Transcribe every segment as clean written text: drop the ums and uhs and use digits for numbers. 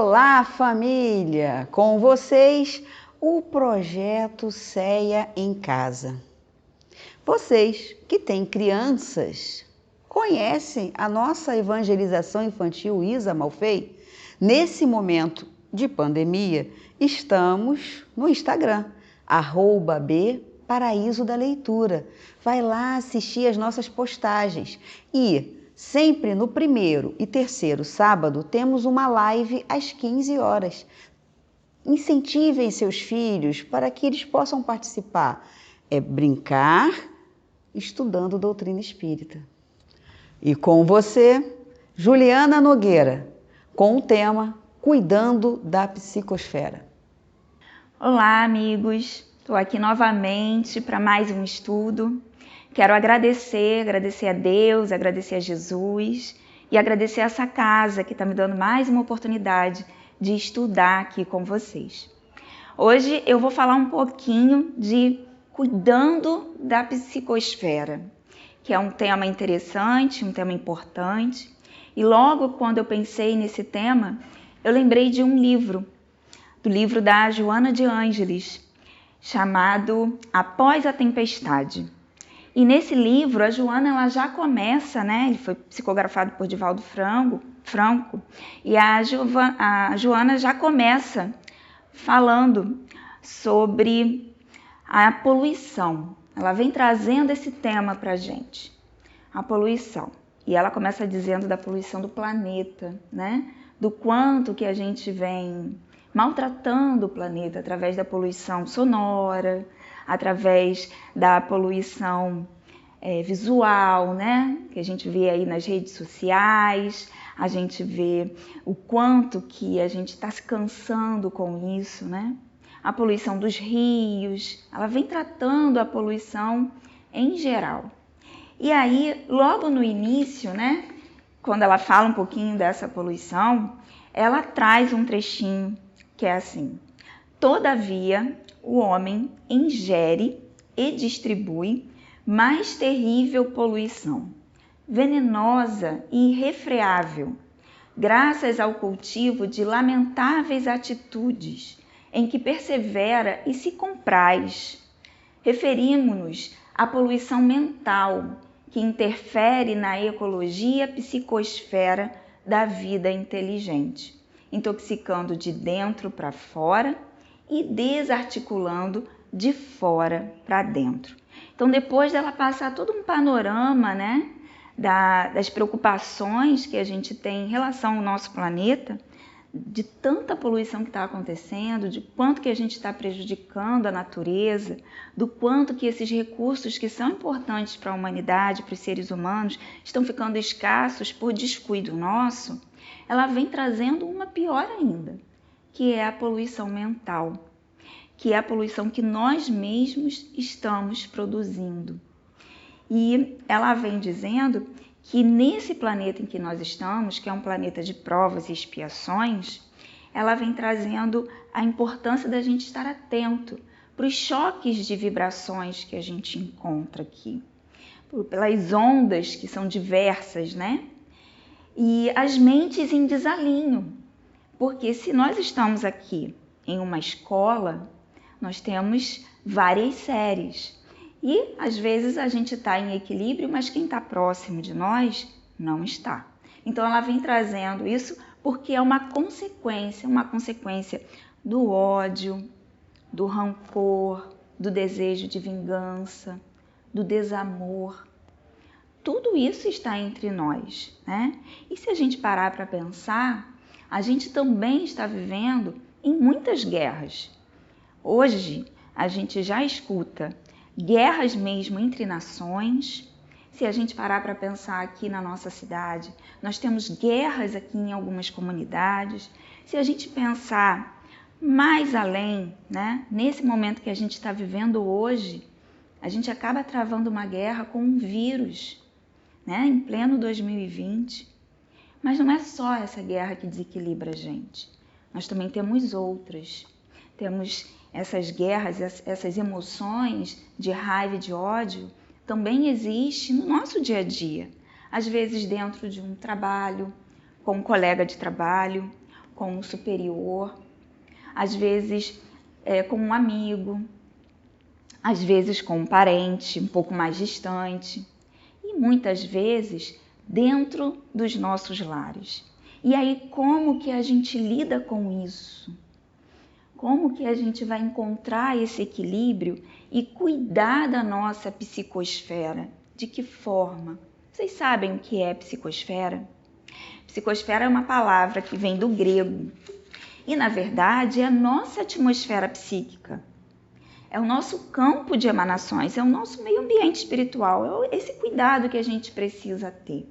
Olá, família! Com vocês, o projeto CEA em Casa. Vocês que têm crianças conhecem a nossa evangelização infantil Isa Malfei? Nesse momento de pandemia, estamos no Instagram, @B-Paraíso da Leitura. Vai lá assistir as nossas postagens e sempre no primeiro e terceiro sábado temos uma live às 15 horas. Incentivem seus filhos para que eles possam participar. É brincar estudando doutrina espírita. E com você, Juliana Nogueira, com o tema Cuidando da Psicosfera. Olá, amigos. Estou aqui novamente para mais um estudo. Quero agradecer a Deus, agradecer a Jesus e agradecer a essa casa que está me dando mais uma oportunidade de estudar aqui com vocês. Hoje eu vou falar um pouquinho de cuidando da psicosfera, que é um tema interessante, um tema importante. E logo quando eu pensei nesse tema, eu lembrei de um livro, do livro da Joana de Ângeles, chamado Após a Tempestade. E nesse livro, a Joana ela já começa, ele foi psicografado por Divaldo Franco, e a Joana já começa falando sobre a poluição. Ela vem trazendo esse tema para a gente, a poluição. E ela começa dizendo da poluição do planeta, do quanto que a gente vem maltratando o planeta através da poluição sonora, através da poluição visual, que a gente vê aí nas redes sociais, a gente vê o quanto que a gente está se cansando com isso, A poluição dos rios, ela vem tratando a poluição em geral. E aí, logo no início, quando ela fala um pouquinho dessa poluição, ela traz um trechinho que é assim: todavia, o homem ingere e distribui mais terrível poluição, venenosa e irrefreável, graças ao cultivo de lamentáveis atitudes em que persevera e se compraz. Referimos-nos à poluição mental, que interfere na ecologia psicosfera da vida inteligente, intoxicando de dentro para fora e desarticulando de fora para dentro. Então, depois dela passar todo um panorama, das preocupações que a gente tem em relação ao nosso planeta, de tanta poluição que está acontecendo, de quanto que a gente está prejudicando a natureza, do quanto que esses recursos que são importantes para a humanidade, para os seres humanos, estão ficando escassos por descuido nosso, ela vem trazendo uma pior ainda, que é a poluição mental, que é a poluição que nós mesmos estamos produzindo. E ela vem dizendo que nesse planeta em que nós estamos, que é um planeta de provas e expiações, ela vem trazendo a importância da gente estar atento para os choques de vibrações que a gente encontra aqui, pelas ondas que são diversas, e as mentes em desalinho, porque se nós estamos aqui em uma escola, nós temos várias séries e às vezes a gente está em equilíbrio, mas quem está próximo de nós não está. Então ela vem trazendo isso porque é uma consequência do ódio, do rancor, do desejo de vingança, do desamor. Tudo isso está entre nós, E se a gente parar para pensar, a gente também está vivendo em muitas guerras. Hoje, a gente já escuta guerras mesmo entre nações. Se a gente parar para pensar aqui na nossa cidade, nós temos guerras aqui em algumas comunidades. Se a gente pensar mais além, nesse momento que a gente está vivendo hoje, a gente acaba travando uma guerra com um vírus, em pleno 2020. Mas não é só essa guerra que desequilibra a gente. Nós também temos outras. Temos essas guerras, essas emoções de raiva e de ódio, também existem no nosso dia a dia. Às vezes dentro de um trabalho, com um colega de trabalho, com um superior, às vezes com um amigo, às vezes com um parente um pouco mais distante e muitas vezes dentro dos nossos lares. E aí, como que a gente lida com isso? Como que a gente vai encontrar esse equilíbrio e cuidar da nossa psicosfera? De que forma? Vocês sabem o que é psicosfera? Psicosfera é uma palavra que vem do grego e, na verdade, é a nossa atmosfera psíquica. É o nosso campo de emanações, é o nosso meio ambiente espiritual, é esse cuidado que a gente precisa ter,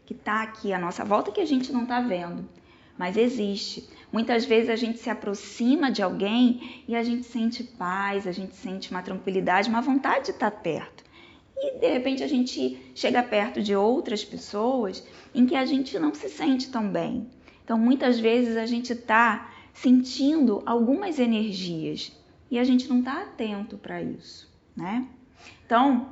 que está aqui à nossa volta que a gente não está vendo, mas existe. Muitas vezes a gente se aproxima de alguém e a gente sente paz, a gente sente uma tranquilidade, uma vontade de estar perto. E de repente a gente chega perto de outras pessoas em que a gente não se sente tão bem. Então muitas vezes a gente está sentindo algumas energias e a gente não está atento para isso, né? Então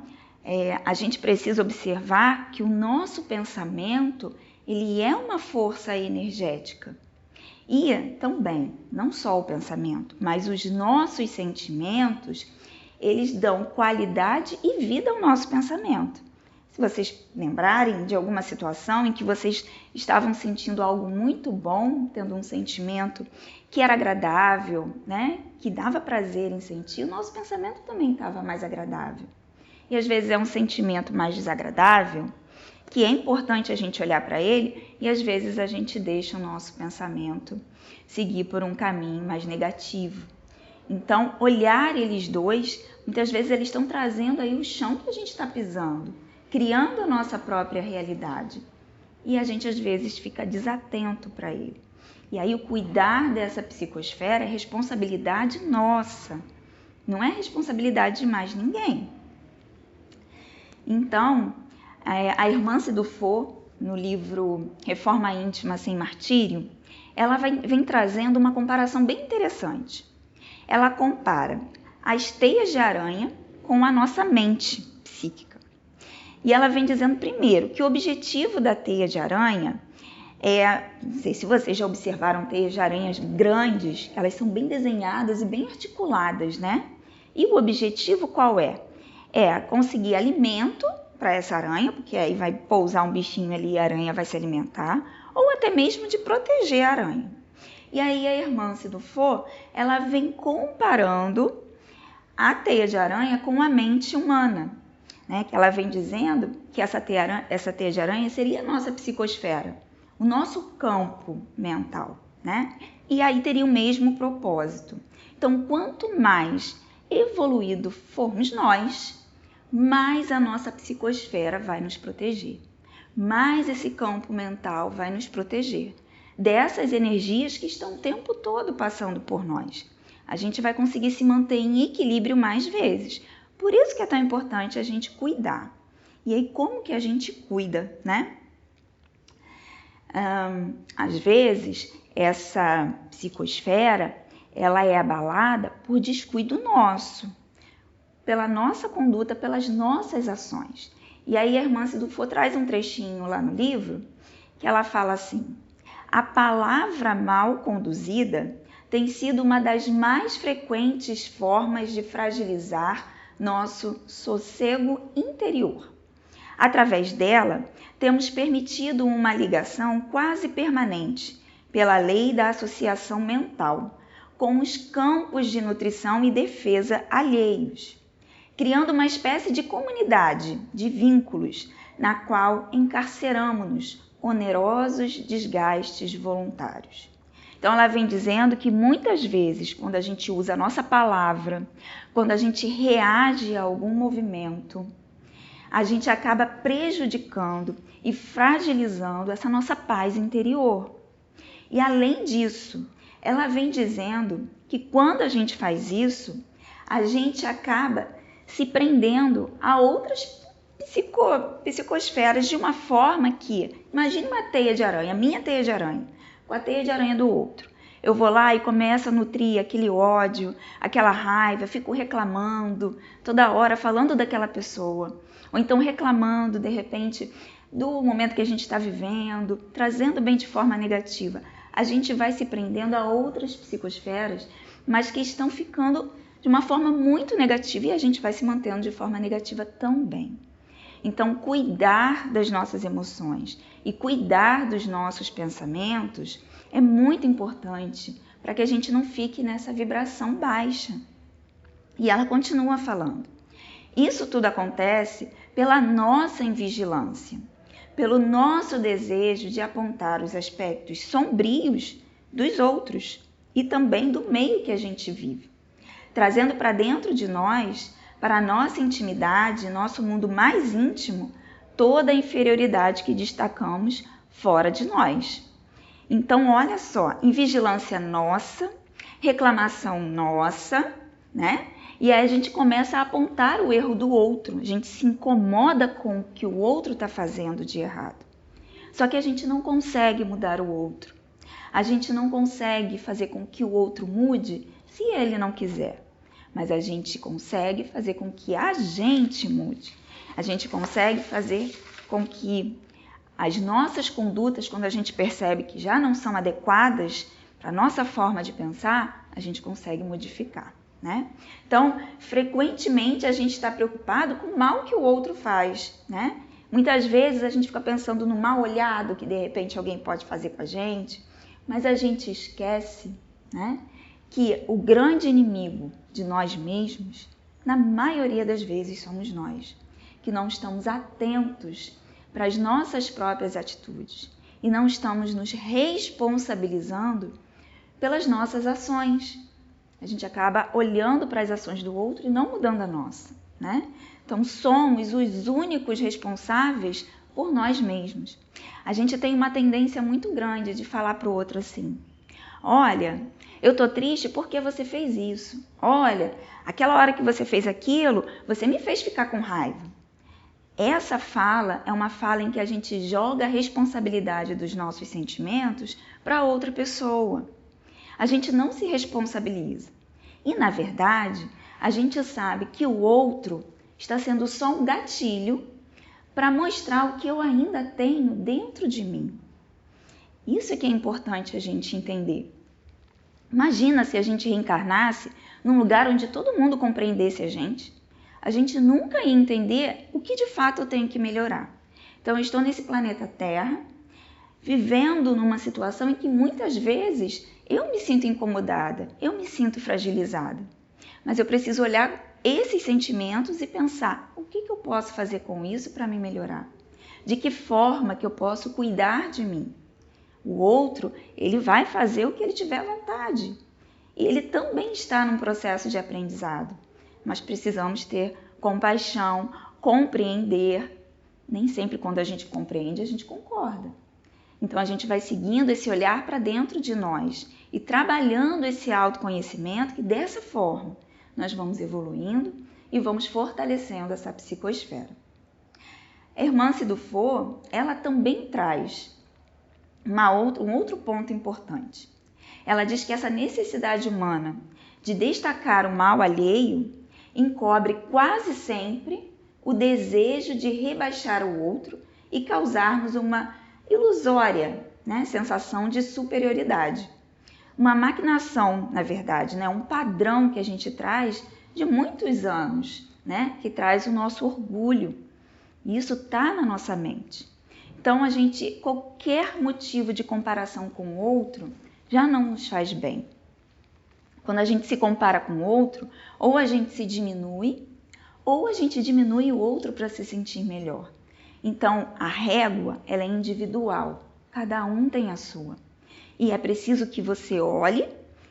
a gente precisa observar que o nosso pensamento ele é uma força energética. E também, não só o pensamento, mas os nossos sentimentos, eles dão qualidade e vida ao nosso pensamento. Se vocês lembrarem de alguma situação em que vocês estavam sentindo algo muito bom, tendo um sentimento que era agradável, né? Que dava prazer em sentir, o nosso pensamento também estava mais agradável. E às vezes é um sentimento mais desagradável, que é importante a gente olhar para ele e às vezes a gente deixa o nosso pensamento seguir por um caminho mais negativo. Então, olhar eles dois, muitas vezes eles estão trazendo aí o chão que a gente está pisando, criando a nossa própria realidade. E a gente às vezes fica desatento para ele. E aí o cuidar dessa psicosfera é responsabilidade nossa, não é responsabilidade de mais ninguém. Então, a irmã Cidufo, no livro Reforma Íntima Sem Martírio, ela vem trazendo uma comparação bem interessante. Ela compara as teias de aranha com a nossa mente psíquica. E ela vem dizendo primeiro que o objetivo da teia de aranha não sei se vocês já observaram teias de aranhas grandes, elas são bem desenhadas e bem articuladas, né? E o objetivo qual é? É conseguir alimento para essa aranha, porque aí vai pousar um bichinho ali e a aranha vai se alimentar, ou até mesmo de proteger a aranha. E aí a irmã Cidufo, ela vem comparando a teia de aranha com a mente humana, né? Que ela vem dizendo que essa teia de aranha seria a nossa psicosfera, o nosso campo mental, né? E aí teria o mesmo propósito. Então, quanto mais evoluído formos nós, mais a nossa psicosfera vai nos proteger, mais esse campo mental vai nos proteger dessas energias que estão o tempo todo passando por nós. A gente vai conseguir se manter em equilíbrio mais vezes. Por isso que é tão importante a gente cuidar. E aí, como que a gente cuida, né? Às vezes, essa psicosfera, ela é abalada por descuido nosso, pela nossa conduta, pelas nossas ações. E aí a irmã Cidufo traz um trechinho lá no livro, que ela fala assim: a palavra mal conduzida tem sido uma das mais frequentes formas de fragilizar nosso sossego interior. Através dela, temos permitido uma ligação quase permanente, pela lei da associação mental, com os campos de nutrição e defesa alheios, criando uma espécie de comunidade de vínculos, na qual encarceramos-nos onerosos desgastes voluntários. Então ela vem dizendo que muitas vezes, quando a gente usa a nossa palavra, quando a gente reage a algum movimento, a gente acaba prejudicando e fragilizando essa nossa paz interior. E além disso, ela vem dizendo que quando a gente faz isso, a gente acaba se prendendo a outras psicosferas de uma forma que, imagine uma teia de aranha, minha teia de aranha, com a teia de aranha do outro. Eu vou lá e começo a nutrir aquele ódio, aquela raiva, fico reclamando toda hora, falando daquela pessoa. Ou então reclamando, de repente, do momento que a gente está vivendo, trazendo bem de forma negativa. a gente vai se prendendo a outras psicosferas, mas que estão ficando de uma forma muito negativa e a gente vai se mantendo de forma negativa também. Então, cuidar das nossas emoções e cuidar dos nossos pensamentos é muito importante para que a gente não fique nessa vibração baixa. E ela continua falando. Isso tudo acontece pela nossa invigilância, pelo nosso desejo de apontar os aspectos sombrios dos outros e também do meio que a gente vive, trazendo para dentro de nós, para a nossa intimidade, nosso mundo mais íntimo, toda a inferioridade que destacamos fora de nós. Então, olha só, invigilância nossa, reclamação nossa, né? E aí a gente começa a apontar o erro do outro, a gente se incomoda com o que o outro está fazendo de errado. Só que a gente não consegue mudar o outro. A gente não consegue fazer com que o outro mude se ele não quiser. Mas a gente consegue fazer com que a gente mude. A gente consegue fazer com que as nossas condutas, quando a gente percebe que já não são adequadas para a nossa forma de pensar, a gente consegue modificar, né? Então, frequentemente a gente está preocupado com o mal que o outro faz, né? Muitas vezes a gente fica pensando no mal olhado que de repente alguém pode fazer com a gente, mas a gente esquece, né, que o grande inimigo de nós mesmos, na maioria das vezes, somos nós, que não estamos atentos para as nossas próprias atitudes e não estamos nos responsabilizando pelas nossas ações. A gente acaba olhando para as ações do outro e não mudando a nossa, né? Então, somos os únicos responsáveis por nós mesmos. A gente tem uma tendência muito grande de falar para o outro assim: olha, eu tô triste porque você fez isso. Olha, aquela hora que você fez aquilo, você me fez ficar com raiva. Essa fala é uma fala em que a gente joga a responsabilidade dos nossos sentimentos para outra pessoa. A gente não se responsabiliza. E, na verdade, a gente sabe que o outro está sendo só um gatilho para mostrar o que eu ainda tenho dentro de mim. Isso é que é importante a gente entender. Imagina se a gente reencarnasse num lugar onde todo mundo compreendesse a gente. A gente nunca ia entender o que de fato eu tenho que melhorar. Então, eu estou nesse planeta Terra, vivendo numa situação em que muitas vezes eu me sinto incomodada, eu me sinto fragilizada. Mas eu preciso olhar esses sentimentos e pensar: o que eu posso fazer com isso para me melhorar? De que forma que eu posso cuidar de mim? O outro, ele vai fazer o que ele tiver vontade. Ele também está num processo de aprendizado. Mas precisamos ter compaixão, compreender. Nem sempre quando a gente compreende, a gente concorda. Então a gente vai seguindo esse olhar para dentro de nós e trabalhando esse autoconhecimento, que dessa forma nós vamos evoluindo e vamos fortalecendo essa psicosfera. A Hermance Dufour, ela também traz um outro ponto importante. Ela diz que essa necessidade humana de destacar o mal alheio encobre quase sempre o desejo de rebaixar o outro e causar-nos uma ilusória, né, sensação de superioridade. Uma maquinação, na verdade, né, um padrão que a gente traz de muitos anos, né, que traz o nosso orgulho. E isso está na nossa mente. Então, qualquer motivo de comparação com o outro já não nos faz bem. Quando a gente se compara com o outro, ou a gente se diminui, ou a gente diminui o outro para se sentir melhor. Então, a régua, ela é individual, cada um tem a sua. E é preciso que você olhe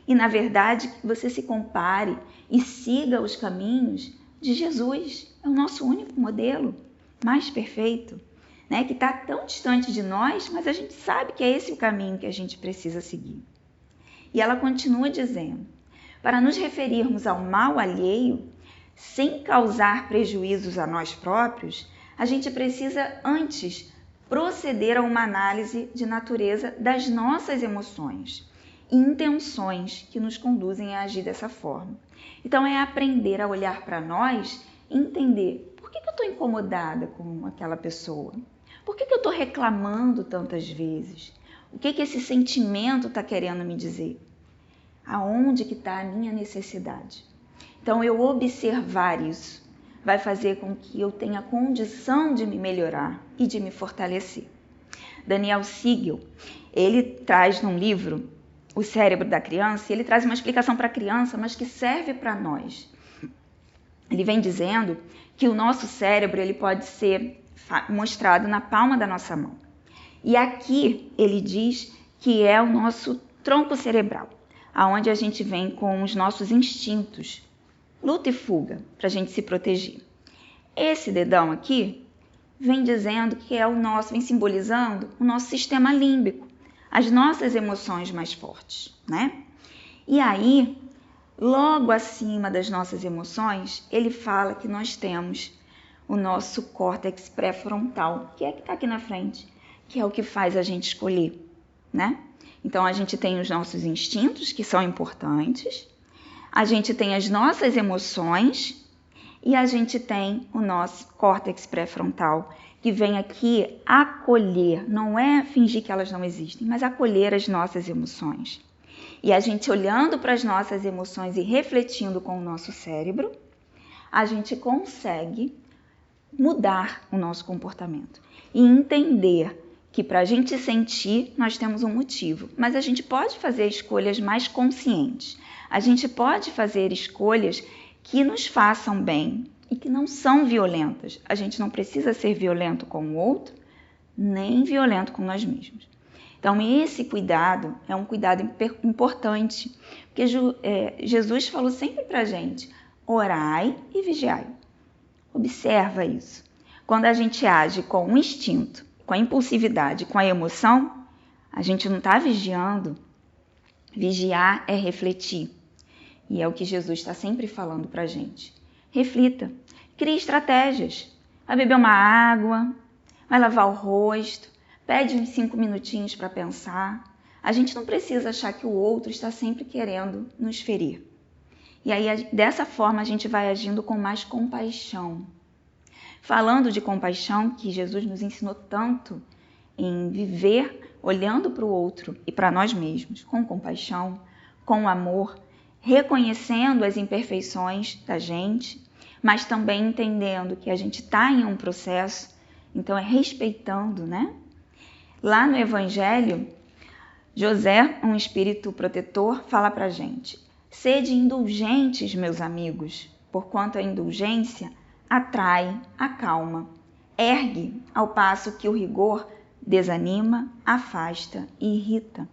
e, na verdade, que você se compare e siga os caminhos de Jesus. É o nosso único modelo, mais perfeito, né? Que está tão distante de nós, mas a gente sabe que é esse o caminho que a gente precisa seguir. E ela continua dizendo: para nos referirmos ao mal alheio, sem causar prejuízos a nós próprios, a gente precisa antes proceder a uma análise de natureza das nossas emoções e intenções que nos conduzem a agir dessa forma. Então é aprender a olhar para nós e entender: por que eu estou incomodada com aquela pessoa? Por que eu estou reclamando tantas vezes? O que esse sentimento está querendo me dizer? Aonde que está a minha necessidade? Então, eu observar isso vai fazer com que eu tenha condição de me melhorar e de me fortalecer. Daniel Siegel, ele traz num livro O Cérebro da Criança, e ele traz uma explicação para a criança, mas que serve para nós. Ele vem dizendo que o nosso cérebro ele pode ser mostrado na palma da nossa mão. E aqui ele diz que é o nosso tronco cerebral, aonde a gente vem com os nossos instintos, luta e fuga, para a gente se proteger. Esse dedão aqui vem dizendo que é o nosso, vem simbolizando o nosso sistema límbico, as nossas emoções mais fortes, né? E aí, logo acima das nossas emoções, ele fala que nós temos o nosso córtex pré-frontal, que é que está aqui na frente, que é o que faz a gente escolher, né? Então, a gente tem os nossos instintos, que são importantes, a gente tem as nossas emoções e a gente tem o nosso córtex pré-frontal, que vem aqui acolher, não é fingir que elas não existem, mas acolher as nossas emoções. E a gente olhando para as nossas emoções e refletindo com o nosso cérebro, a gente consegue mudar o nosso comportamento e entender que para a gente sentir, nós temos um motivo, mas a gente pode fazer escolhas mais conscientes. A gente pode fazer escolhas que nos façam bem e que não são violentas. A gente não precisa ser violento com o outro, nem violento com nós mesmos. Então, esse cuidado é um cuidado importante, porque Jesus falou sempre para a gente, orai e vigiai. Observa isso. Quando a gente age com o instinto, com a impulsividade, com a emoção, a gente não está vigiando. Vigiar é refletir. E é o que Jesus está sempre falando para a gente. Reflita, crie estratégias. Vai beber uma água, vai lavar o rosto, pede uns 5 minutinhos para pensar. A gente não precisa achar que o outro está sempre querendo nos ferir. E aí, dessa forma, a gente vai agindo com mais compaixão. Falando de compaixão, que Jesus nos ensinou tanto em viver olhando para o outro e para nós mesmos, com compaixão, com amor, reconhecendo as imperfeições da gente, mas também entendendo que a gente está em um processo, então é respeitando, né? Lá no Evangelho, José, um espírito protetor, fala para a gente, sede indulgentes, meus amigos, porquanto a indulgência atrai, acalma, ergue, ao passo que o rigor desanima, afasta e irrita.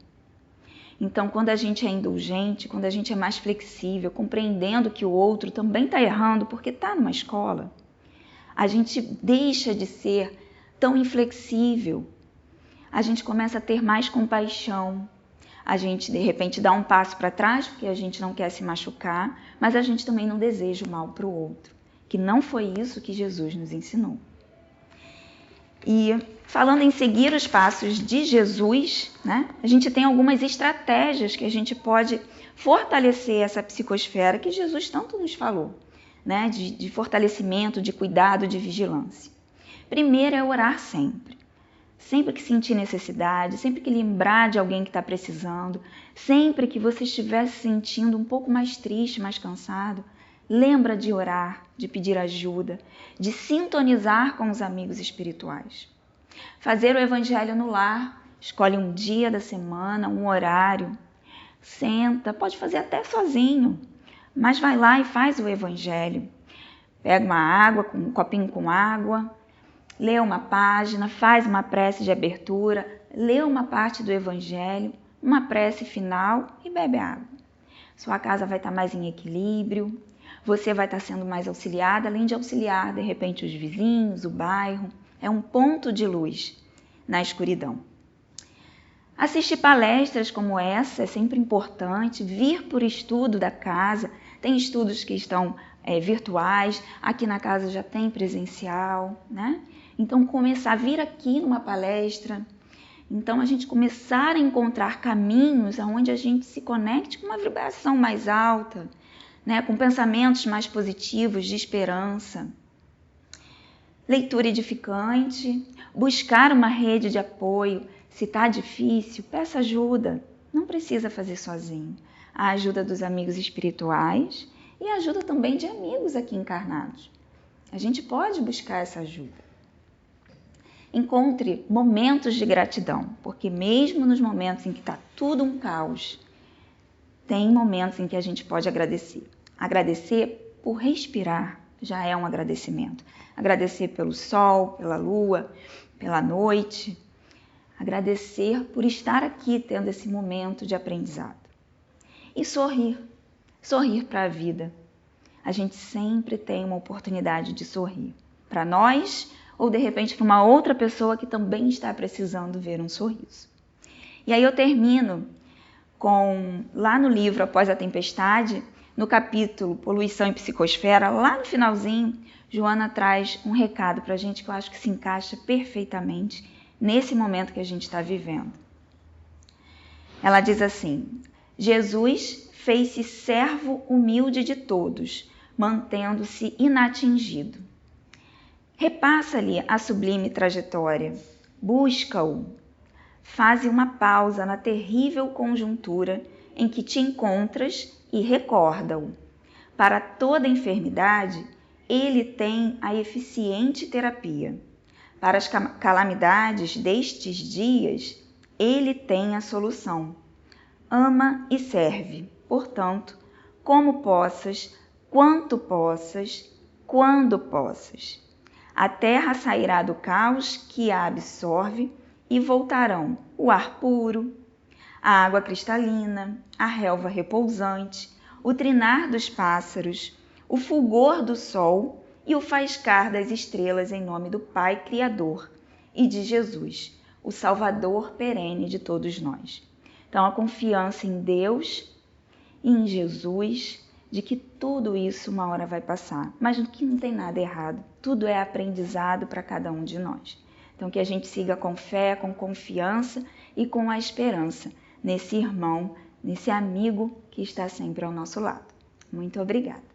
Então, quando a gente é indulgente, quando a gente é mais flexível, compreendendo que o outro também está errando porque está numa escola, a gente deixa de ser tão inflexível, a gente começa a ter mais compaixão, a gente de repente dá um passo para trás porque a gente não quer se machucar, mas a gente também não deseja o mal para o outro, que não foi isso que Jesus nos ensinou. E falando em seguir os passos de Jesus, né, a gente tem algumas estratégias que a gente pode fortalecer essa psicosfera que Jesus tanto nos falou, né, de fortalecimento, de cuidado, de vigilância. Primeiro é orar sempre. Sempre que sentir necessidade, sempre que lembrar de alguém que está precisando, sempre que você estiver se sentindo um pouco mais triste, mais cansado, lembra de orar, de pedir ajuda, de sintonizar com os amigos espirituais. Fazer o evangelho no lar, escolhe um dia da semana, um horário, senta, pode fazer até sozinho, mas vai lá e faz o evangelho. Pega uma água, um copinho com água, lê uma página, faz uma prece de abertura, lê uma parte do evangelho, uma prece final e bebe água. Sua casa vai estar mais em equilíbrio, você vai estar sendo mais auxiliada, além de auxiliar, de repente, os vizinhos, o bairro. É um ponto de luz na escuridão. Assistir palestras como essa é sempre importante, vir por estudo da casa. Tem estudos que estão virtuais, aqui na casa já tem presencial, né? Então, começar a vir aqui numa palestra. Então, a gente começar a encontrar caminhos onde a gente se conecte com uma vibração mais alta, né? Com pensamentos mais positivos, de esperança. Leitura edificante, buscar uma rede de apoio, Se está difícil, peça ajuda. Não precisa fazer sozinho. A ajuda dos amigos espirituais e a ajuda também de amigos aqui encarnados. A gente pode buscar essa ajuda. Encontre momentos de gratidão, porque mesmo nos momentos em que está tudo um caos, tem momentos em que a gente pode agradecer. Agradecer por respirar já é um agradecimento. Agradecer pelo sol, pela lua, pela noite. Agradecer por estar aqui tendo esse momento de aprendizado. E sorrir. Sorrir para a vida. A gente sempre tem uma oportunidade de sorrir. Para nós ou de repente para uma outra pessoa que também está precisando ver um sorriso. E aí eu termino com, lá no livro Após a Tempestade, no capítulo Poluição e Psicosfera, lá no finalzinho, Joana traz um recado para a gente que eu acho que se encaixa perfeitamente nesse momento que a gente está vivendo. Ela diz assim: Jesus fez-se servo humilde de todos, mantendo-se inatingido. Repassa-lhe a sublime trajetória, busca-o, faze uma pausa na terrível conjuntura em que te encontras e recorda-o. Para toda enfermidade, ele tem a eficiente terapia. Para as calamidades destes dias, ele tem a solução. Ama e serve, portanto, como possas, quanto possas, quando possas. A terra sairá do caos que a absorve e voltarão o ar puro, a água cristalina, a relva repousante, o trinar dos pássaros, o fulgor do sol e o faiscar das estrelas em nome do Pai Criador e de Jesus, o Salvador perene de todos nós. Então, a confiança em Deus e em Jesus, de que tudo isso uma hora vai passar, mas que não tem nada errado, tudo é aprendizado para cada um de nós. Então, que a gente siga com fé, com confiança e com a esperança nesse irmão, nesse amigo que está sempre ao nosso lado. Muito obrigada.